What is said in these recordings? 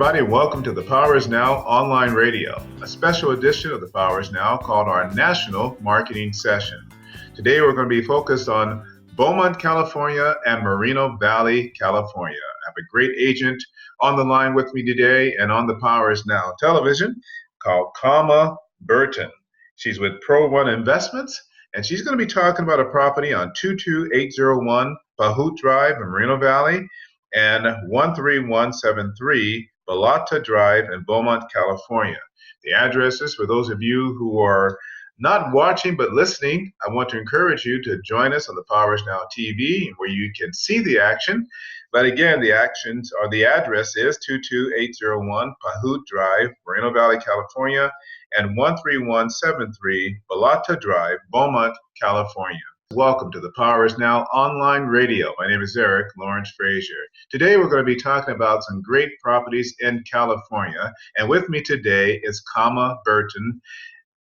everybody, and welcome to the Power is Now online radio, a special edition of the Power is Now called our National Marketing Session. Today, we're going to be focused on Beaumont, California, and Moreno Valley, California. I have a great agent on the line with me today and on the Power is Now television called Kama Burton. She's with Pro One Investments, and she's going to be talking about a property on 22801 Pahut Drive in Moreno Valley and 13173 Balata Drive in Beaumont, California. The addresses, for those of you who are not watching but listening, I want to encourage you to join us on the Power is Now TV where you can see the action. But again, the address is 22801 Pahut Drive, Moreno Valley, California, and 13173 Balata Drive, Beaumont, California. Welcome to the Power is Now online radio. My name is Eric Lawrence Frazier. Today we're going to be talking about some great properties in California. And with me today is Kama Burton,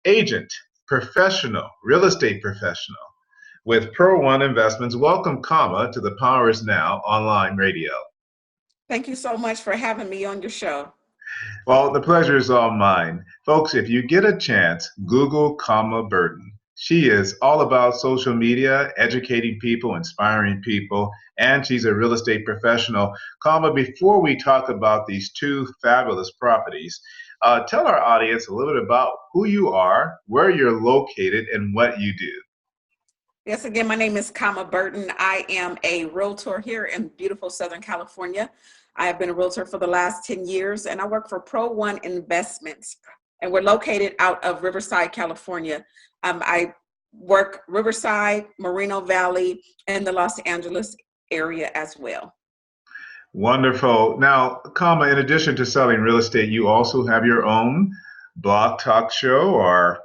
agent, professional, real estate professional with Pro One Investments. Welcome, Kama, to the Power is Now online radio. Thank you so much for having me on your show. Well, the pleasure is all mine. Folks, if you get a chance, Google Kama Burton. She is all about social media, educating people, inspiring people, and she's a real estate professional. Kama, before we talk about these two fabulous properties, tell our audience a little bit about who you are, where you're located, and what you do. Yes, again, my name is Kama Burton. I am a realtor here in beautiful Southern California. I have been a realtor for the last 10 years, and I work for Pro One Investments, and we're located out of Riverside, California. I work Riverside, Moreno Valley, and the Los Angeles area as well. Wonderful. Now, Kama, in addition to selling real estate, you also have your own blog talk show, or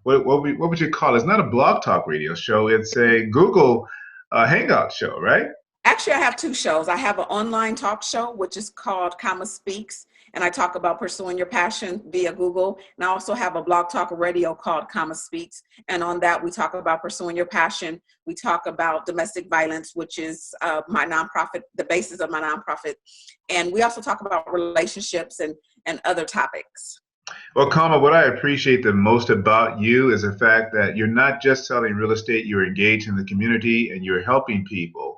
what would you call it? It's not a blog talk radio show. It's a Google Hangout show, right? Actually, I have two shows. I have an online talk show, which is called Kama Speaks, and I talk about pursuing your passion via Google. And I also have a blog talk radio called Kama Speaks. And on that, we talk about pursuing your passion. We talk about domestic violence, which is my nonprofit, the basis of my nonprofit. And we also talk about relationships and other topics. Well, Kama, what I appreciate the most about you is the fact that you're not just selling real estate, you're engaged in the community and you're helping people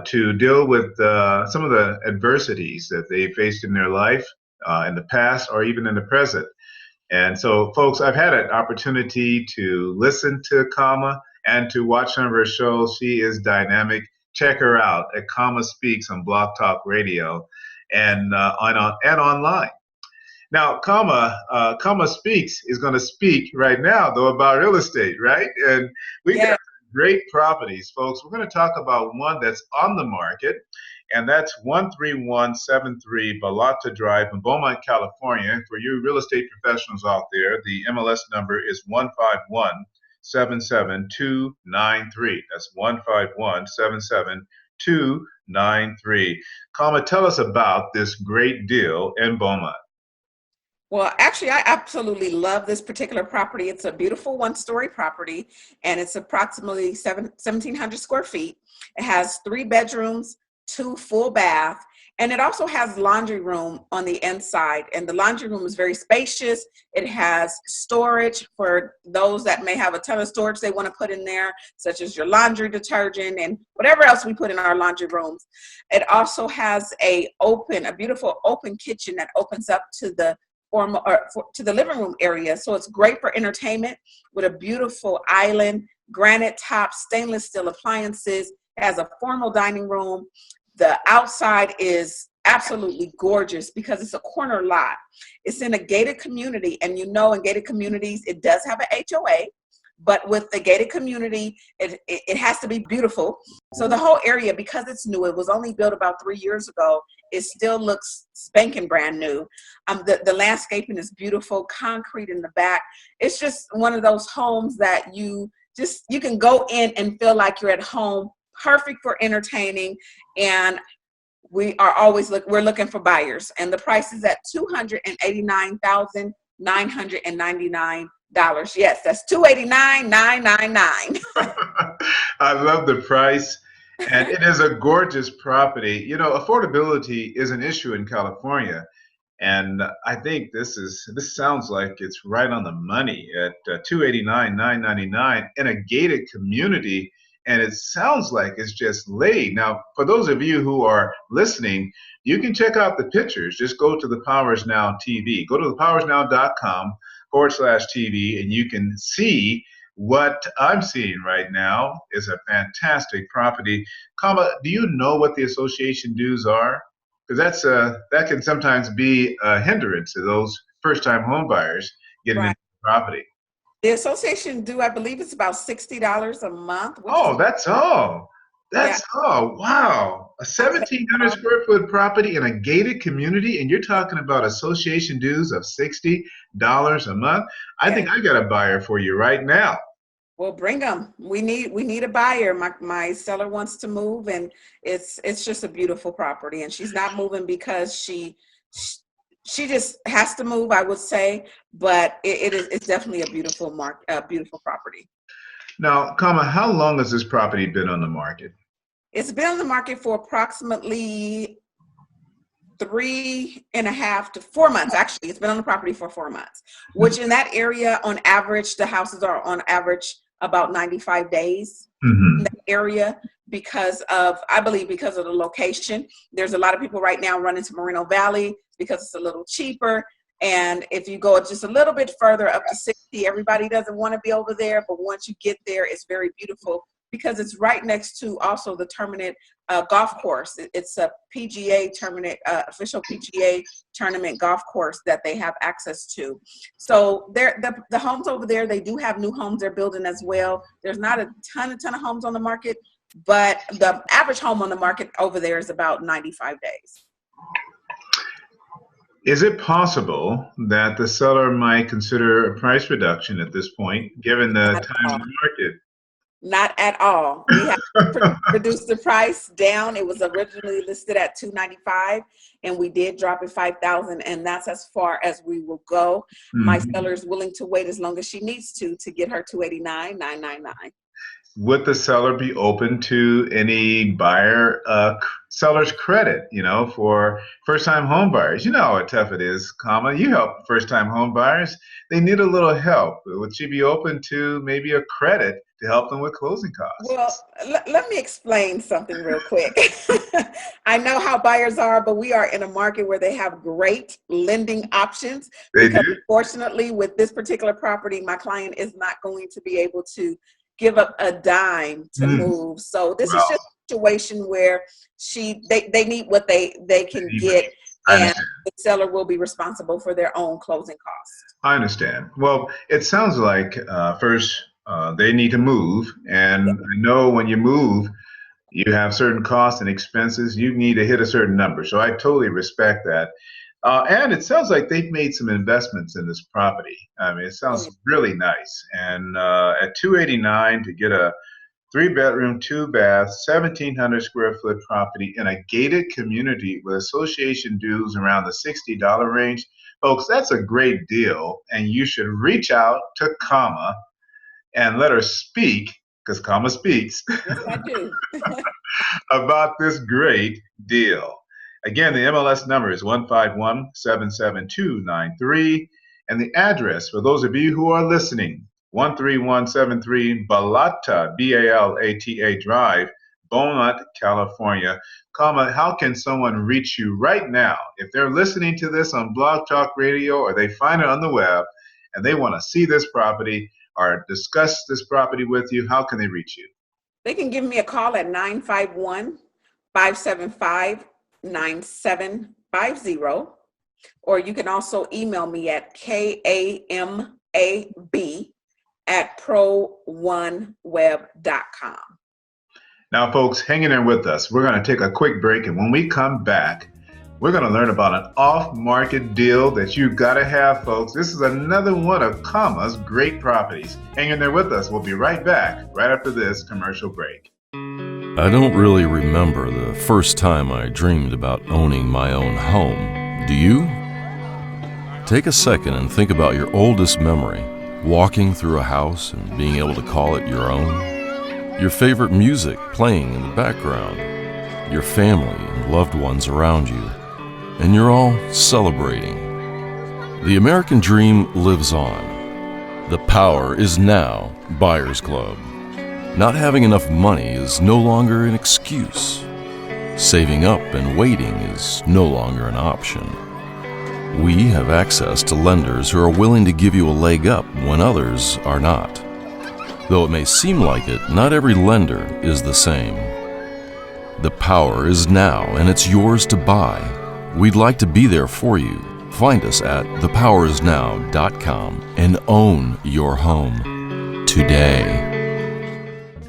to deal with some of the adversities that they faced in their life in the past or even in the present. And so, folks, I've had an opportunity to listen to Kama and to watch some of her shows. She is dynamic. Check her out at Kama Speaks on Blog Talk Radio and online. Now, Kama Speaks is going to speak right now, though, about real estate, right? And we got great properties, folks. We're going to talk about one that's on the market, and that's 13173 Balata Drive in Beaumont, California. For you real estate professionals out there, the MLS number is 151-77293. That's 151-77293. Kama, tell us about this great deal in Beaumont. Well, actually, I absolutely love this particular property. It's a beautiful one-story property, and it's approximately 1,700 square feet. It has 3 bedrooms, 2 full bath, and it also has laundry room on the inside. And the laundry room is very spacious. It has storage for those that may have a ton of storage they want to put in there, such as your laundry detergent and whatever else we put in our laundry rooms. It also has a beautiful open kitchen that opens up to the living room area. So it's great for entertainment with a beautiful island, granite top, stainless steel appliances. It has a formal dining room. The outside is absolutely gorgeous because it's a corner lot. It's in a gated community, and in gated communities, it does have an HOA. But with the gated community, it has to be beautiful. So the whole area, because it's new, it was only built about 3 years ago, it still looks spanking brand new. The landscaping is beautiful, concrete in the back. It's just one of those homes that you can go in and feel like you're at home, perfect for entertaining. And we're looking for buyers. And the price is at $289,999. Yes, that's $289,999. I love the price. And it is a gorgeous property. You know, affordability is an issue in California. And I think this sounds like it's right on the money at 289, 999 in a gated community. And it sounds like it's just laid. Now, for those of you who are listening, you can check out the pictures. Just go to the Powers Now TV. Go to thepowersnow.com/TV, and you can see what I'm seeing right now is a fantastic property. Kama, do you know what the association dues are? Because that can sometimes be a hindrance to those first-time home buyers getting Right. into property. The association due, I believe it's about $60 a month, which Oh, is, that's all. yeah. That's all. Wow. A 1,700 square foot property in a gated community, and you're talking about association dues of $60 a month. I Yeah. think I got a buyer for you right now. Well, bring them. We need a buyer. My seller wants to move, and it's just a beautiful property. And she's not moving because she just has to move, I would say. But it's definitely a beautiful property. Now, Kama, how long has this property been on the market? It's been on the market for approximately 3.5 to 4 months. Actually, it's been on the property for 4 months, which in that area, on average, the houses are on average about 95 days in Hmm. that area I believe because of the location. There's a lot of people right now running to Moreno Valley because it's a little cheaper. And if you go just a little bit further up to 60, everybody doesn't want to be over there. But once you get there, it's very beautiful because it's right next to also the Terminate golf course. It's a PGA tournament, official PGA tournament golf course that they have access to. So the homes over there, they do have new homes they're building as well. There's not a ton of homes on the market, but the average home on the market over there is about 95 days. Is it possible that the seller might consider a price reduction at this point, given the Not time at in all. the market? Not at all. We have reduced the price down. It was originally listed at 295, and we did drop it 5,000, and that's as far as we will go. My Mhm. seller is willing to wait as long as she needs to get her 289, 999. Would the seller be open to any buyer seller's credit, for first-time home buyers? You know how tough it is, Kama. You help first-time home buyers. They need a little help. Would she be open to maybe a credit to help them with closing Well, costs? let me explain something real quick. I know how buyers are, but we are in a market where they have great lending options They because do? unfortunately with this particular property, my client is not going to be able to give up a dime to Mm, move. So this is well, just a situation where they need what they can get, I and understand. the seller will be responsible for their own closing costs. I understand. Well, it sounds like first they need to move, Yeah. and I know when you move, you have certain costs and expenses. You need to hit a certain number. So I totally respect that. And it sounds like they've made some investments in this property. I mean, it Oh, yeah. sounds really nice. And at 289 to get a three-bedroom, two-bath, 1,700 square foot property in a gated community with association dues around the $60 range, folks, that's a great deal. And you should reach out to Kama and let her speak, because Kama speaks, Yes, I do. about this great deal. Again, the MLS number is 151-77293, and the address for those of you who are listening, 13173 Balata, Balata Drive, Beaumont, California. Kama, how can someone reach you right now if they're listening to this on Blog Talk Radio or they find it on the web and they want to see this property or discuss this property with you? How can they reach you? They can give me a call at 951-575-9750, or you can also email me at kamab@pro1web.com. Now, folks, hang in there with us. We're going to take a quick break, and when we come back, we're going to learn about an off-market deal that you got to have, folks. This is another one of Kama's great properties. Hang in there with us. We'll be right back right after this commercial break. I don't really remember the first time I dreamed about owning my own home. Do you? Take a second and think about your oldest memory, walking through a house and being able to call it your own. your favorite music playing in the background, your family and loved ones around you, and you're all celebrating. The American dream lives on. The Power is Now Buyers Club. Not having enough money is no longer an excuse. Saving up and waiting is no longer an option. We have access to lenders who are willing to give you a leg up when others are not. Though it may seem like it, not every lender is the same. The power is now, and it's yours to buy. We'd like to be there for you. Find us at thepowerisnow.com and own your home today.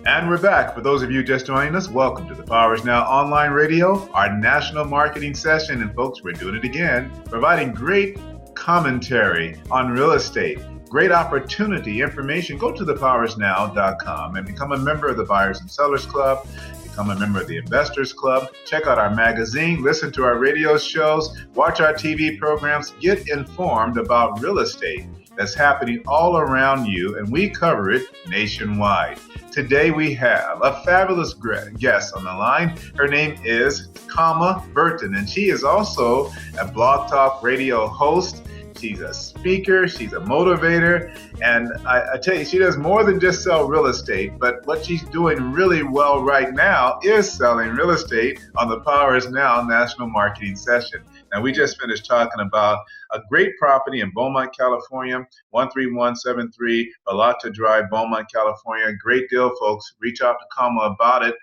And we're back. For those of you just joining us, welcome to the Power is Now Online Radio, our national marketing session. And folks, we're doing it again, providing great commentary on real estate, great opportunity information. Go to thepowerisnow.com and become a member of the Buyers and Sellers Club, become a member of the Investors Club, check out our magazine, listen to our radio shows, watch our TV programs, get informed about real estate that's happening all around you, and we cover it nationwide. Today we have a fabulous guest on the line. Her name is Kama Burton, and she is also a Blog Talk Radio host. She's a speaker, she's a motivator, and I tell you, she does more than just sell real estate, but what she's doing really well right now is selling real estate on the Power is Now National Marketing Session. Now, we just finished talking about a great property in Beaumont, California, 13173 Balata Drive, Beaumont, California. Great deal, folks. Reach out to Kama about it.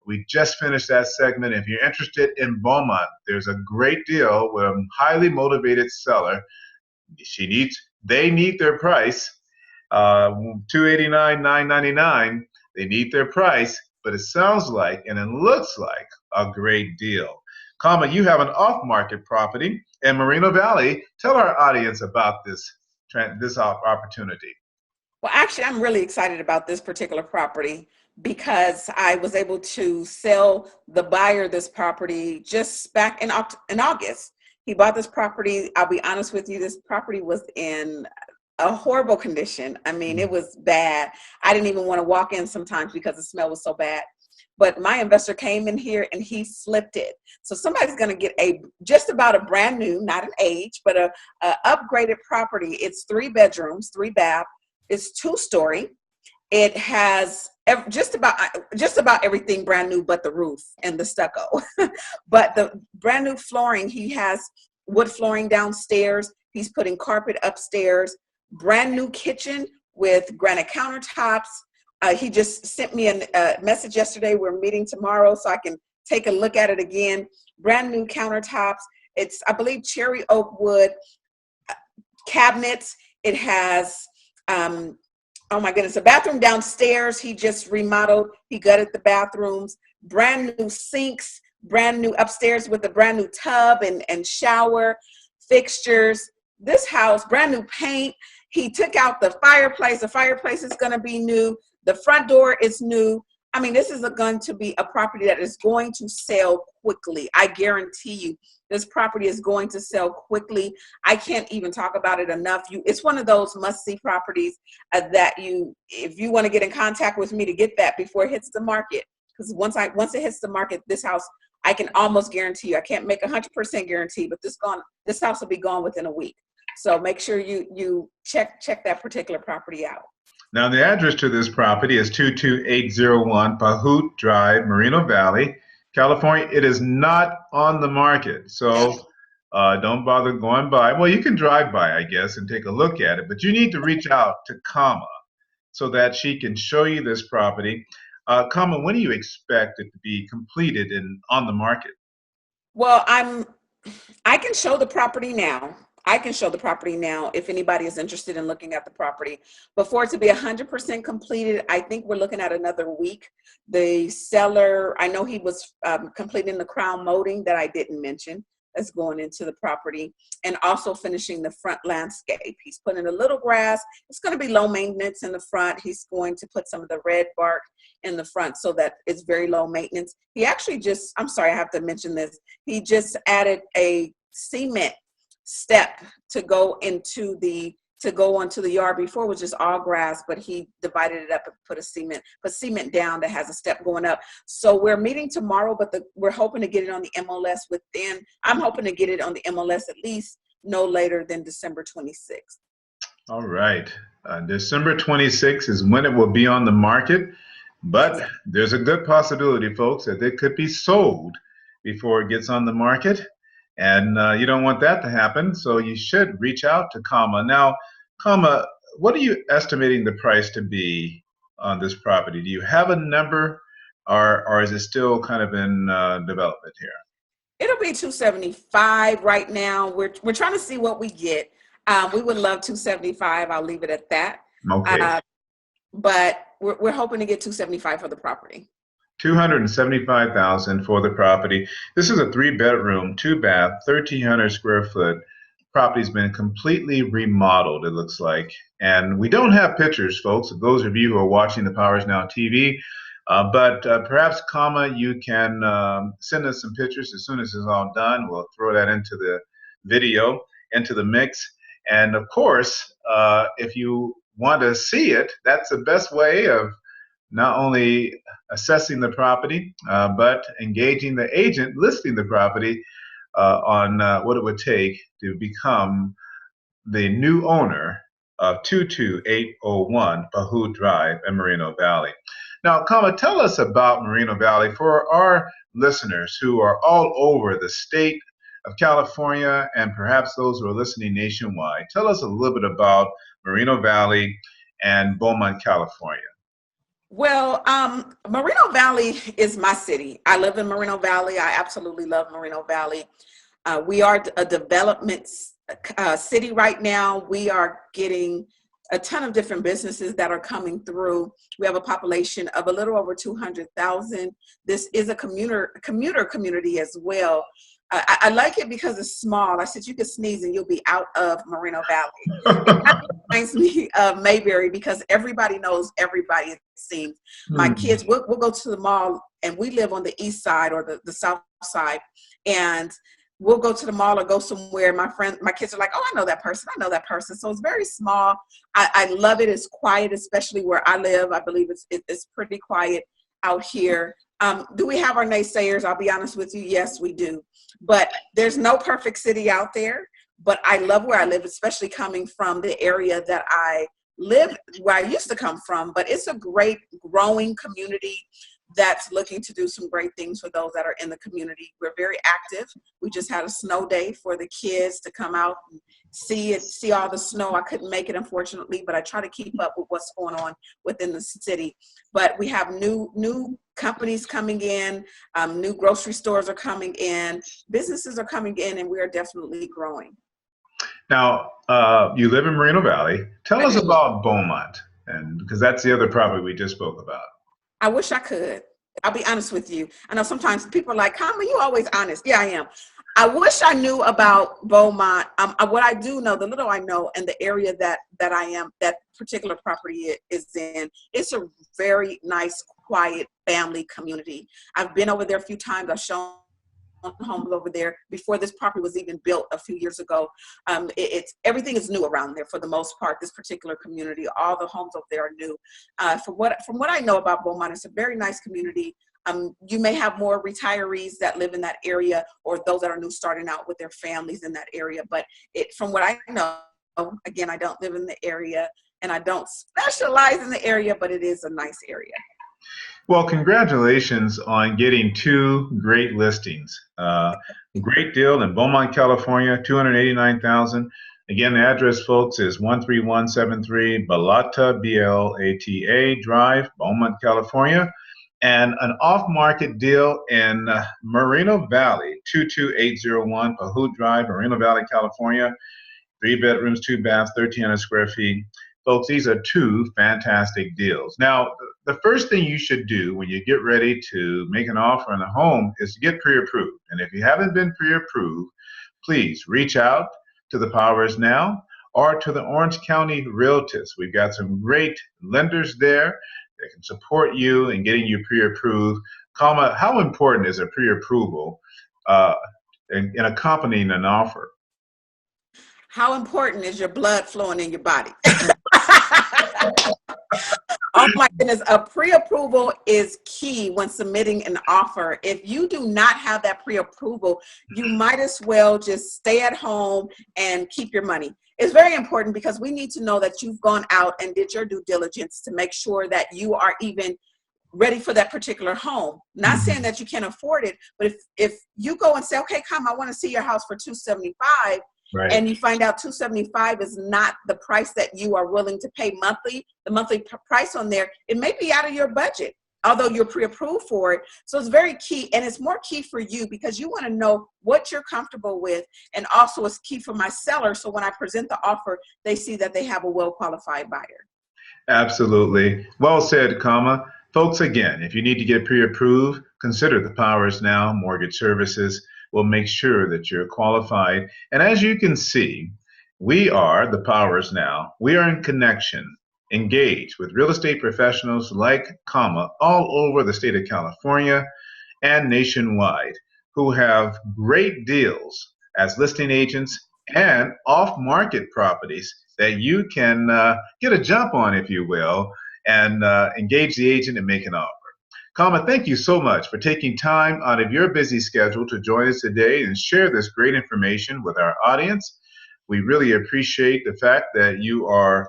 We just finished that segment. If you're interested in Beaumont, there's a great deal with a highly motivated seller. They need their price, $289,999. They need their price, but it sounds like and it looks like a great deal. Kama, you have an off-market property in Moreno Valley. Tell our audience about this opportunity. Well, actually, I'm really excited about this particular property because I was able to sell the buyer this property just back in August. He bought this property. I'll be honest with you, this property was in a horrible condition. I mean, it was bad. I didn't even want to walk in sometimes because the smell was so bad. But my investor came in here and he flipped it. So somebody's going to get just about a brand new, not an age, but a upgraded property. It's 3 bedrooms, 3 bath. It's 2-story. It has just about everything brand new but the roof and the stucco. But the brand new flooring, he has wood flooring downstairs. He's putting carpet upstairs. Brand new kitchen with granite countertops. He just sent me a message yesterday. We're meeting tomorrow so I can take a look at it again. Brand new countertops. It's, I believe, cherry oak wood cabinets. It has, oh my goodness, a bathroom downstairs. He just remodeled. He gutted the bathrooms. Brand new sinks. Brand new upstairs with a brand new tub and shower fixtures. This house, brand new paint. He took out the fireplace. The fireplace is going to be new. The front door is new. I mean, this is going to be a property that is going to sell quickly. I guarantee you this property is going to sell quickly. I can't even talk about it enough. It's one of those must-see properties that if you want to get in contact with me to get that before it hits the market, because once it hits the market, this house, I can almost guarantee you, I can't make 100% guarantee, but this house will be gone within a week. So make sure you check that particular property out. Now, the address to this property is 22801 Pahut Drive, Moreno Valley, California. It is not on the market, so don't bother going by. Well, you can drive by, I guess, and take a look at it, but you need to reach out to Kama so that she can show you this property. Kama, when do you expect it to be completed and on the market? Well, I can show the property now. If anybody is interested in looking at the property. But for it to be 100% completed, I think we're looking at another week. The seller, I know he was completing the crown molding that I didn't mention. That's going into the property, and also finishing the front landscape. He's putting a little grass. It's going to be low maintenance in the front. He's going to put some of the red bark in the front so that it's very low maintenance. He actually I'm sorry, I have to mention this. He just added a cement step to go into the to go onto the yard. Before it was just all grass, but he divided it up and put cement down that has a step going up. So we're meeting tomorrow, but we're hoping to get it on the MLS I'm hoping to get it on the MLS at least no later than December 26th. All right. December 26th is when it will be on the market, but there's a good possibility, folks, that it could be sold before it gets on the market. And you don't want that to happen, so you should reach out to Kama. Now, Kama, what are you estimating the price to be on this property? Do you have a number, or is it still kind of in development here? It'll be $275 right now. We're trying to see what we get. We would love $275. I'll leave it at that. Okay. But we're hoping to get $275 for the property. $275,000 for the property. This is a 3-bedroom, 2-bath, 1,300 square foot. Property's been completely remodeled, it looks like. And we don't have pictures, folks, of those of you who are watching the Powers Now TV. But perhaps, Kama, you can send us some pictures as soon as it's all done. We'll throw that into the video, into the mix. And of course, if you want to see it, that's the best way of not only assessing the property, but engaging the agent listing the property on what it would take to become the new owner of 22801 Pahud Drive in Moreno Valley. Now, Kama, tell us about Moreno Valley for our listeners who are all over the state of California and perhaps those who are listening nationwide. Tell us a little bit about Moreno Valley and Beaumont, California. Well, Moreno Valley is my city. I live in Moreno Valley. I absolutely love Moreno Valley. We are a development city right now. We are getting a ton of different businesses that are coming through. We have a population of a little over 200,000. This is a commuter community as well. I like it because it's small. I said you could sneeze and you'll be out of Moreno Valley. It reminds me of Mayberry because everybody knows everybody, it seems. My kids, we'll go to the mall, and we live on the east side or the south side, and we'll go to the mall or go somewhere. My kids are like, oh, I know that person. I know that person. So it's very small. I love it. It's quiet, especially where I live. I believe it's pretty quiet out here. Do we have our naysayers? I'll be honest with you. Yes, we do. But there's no perfect city out there. But I love where I live, especially coming from the area that I live, where I used to come from. But it's a great growing community that's looking to do some great things for those that are in the community. We're very active. We just had a snow day for the kids to come out and see all the snow. I couldn't make it, unfortunately, but I try to keep up with what's going on within the city. But we have new companies coming in, new grocery stores are coming in, businesses are coming in, and we are definitely growing. Now, you live in Moreno Valley. Tell us about Beaumont, and because that's the other property we just spoke about. I wish I could. I'll be honest with you. I know sometimes people are like, Kama, you always honest. Yeah, I am. I wish I knew about Beaumont. What I do know, the little I know, and the area that that particular property is in, it's a very nice, quiet family community. I've been over there a few times. I've shown homes over there before this property was even built a few years ago. Everything is new around there for the most part. This particular community, all the homes over there are new. From what I know about Beaumont, it's a very nice community. You may have more retirees that live in that area, or those that are new starting out with their families in that area. But from what I know, again, I don't live in the area and I don't specialize in the area, but it is a nice area. Well, congratulations on getting 2 great listings. Great deal in Beaumont, California, $289,000. Again, the address, folks, is 13173 Balata, B-L-A-T-A Drive, Beaumont, California. And an off-market deal in Moreno Valley, 22801 Pahud Drive, Moreno Valley, California. 3 bedrooms, 2 baths, 1,300 square feet. Folks, these are 2 fantastic deals. Now, the first thing you should do when you get ready to make an offer on a home is to get pre-approved. And if you haven't been pre-approved, please reach out to the Powers Now or to the Orange County Realtors. We've got some great lenders there that can support you in getting you pre-approved. Kama, how important is a pre-approval in accompanying an offer? How important is your blood flowing in your body? Oh my goodness, a pre-approval is key when submitting an offer. If you do not have that pre-approval, you might as well just stay at home and keep your money. It's very important because we need to know that you've gone out and did your due diligence to make sure that you are even ready for that particular home. Not saying that you can't afford it, but if you go and say, okay, come, I want to see your house for $275, Right. and you find out $275 is not the price that you are willing to pay monthly, the monthly price on there, it may be out of your budget, although you're pre-approved for it. So it's very key, and it's more key for you because you want to know what you're comfortable with, and also it's key for my seller, so when I present the offer, they see that they have a well-qualified buyer. Absolutely. Well said, comma. Folks, again, if you need to get pre-approved, consider the Powers Now Mortgage Services. We'll make sure that you're qualified. And as you can see, we are the Powers Now. We are in connection, engaged with real estate professionals like comma all over the state of California and nationwide who have great deals as listing agents and off-market properties that you can get a jump on, if you will, and engage the agent and make an offer. Comma, thank you so much for taking time out of your busy schedule to join us today and share this great information with our audience. We really appreciate the fact that you are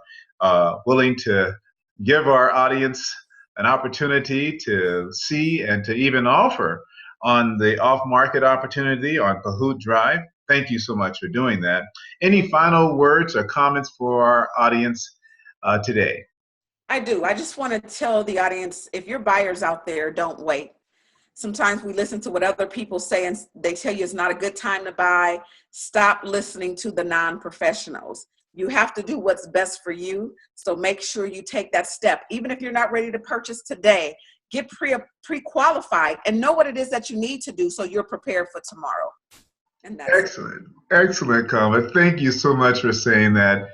willing to give our audience an opportunity to see and to even offer on the off-market opportunity on Pahut Drive. Thank you so much for doing that. Any final words or comments for our audience today? I do. I just want to tell the audience, if you're buyers out there, don't wait. Sometimes we listen to what other people say and they tell you it's not a good time to buy. Stop listening to the non-professionals. You have to do what's best for you. So make sure you take that step. Even if you're not ready to purchase today, get pre-qualified and know what it is that you need to do so you're prepared for tomorrow. And that's Excellent. Excellent, comma. Thank you so much for saying that.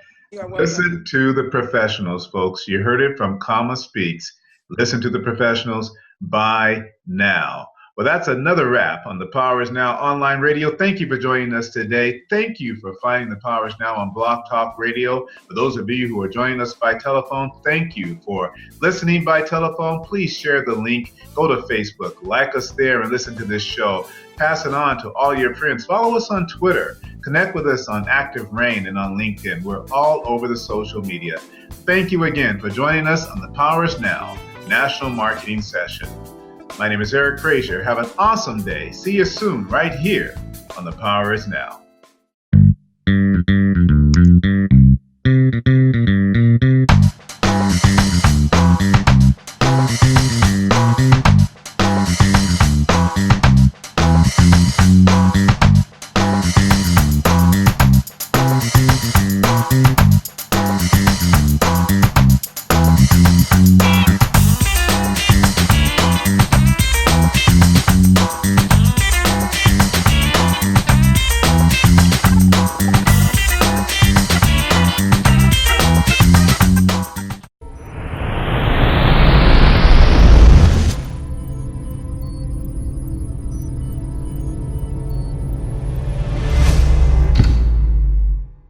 Listen to the professionals, folks. You heard it from Comma Speaks. Listen to the professionals. Buy now. Well, that's another wrap on the Powers Now online radio. Thank you for joining us today. Thank you for finding the Powers Now on Blog Talk Radio. For those of you who are joining us by telephone, thank you for listening by telephone. Please share the link. Go to Facebook, like us there, and listen to this show. Pass it on to all your friends. Follow us on Twitter. Connect with us on Active Rain and on LinkedIn. We're all over the social media. Thank you again for joining us on the Powers Now National Marketing Session. My name is Eric Frazier. Have an awesome day. See you soon right here on the Powers Now.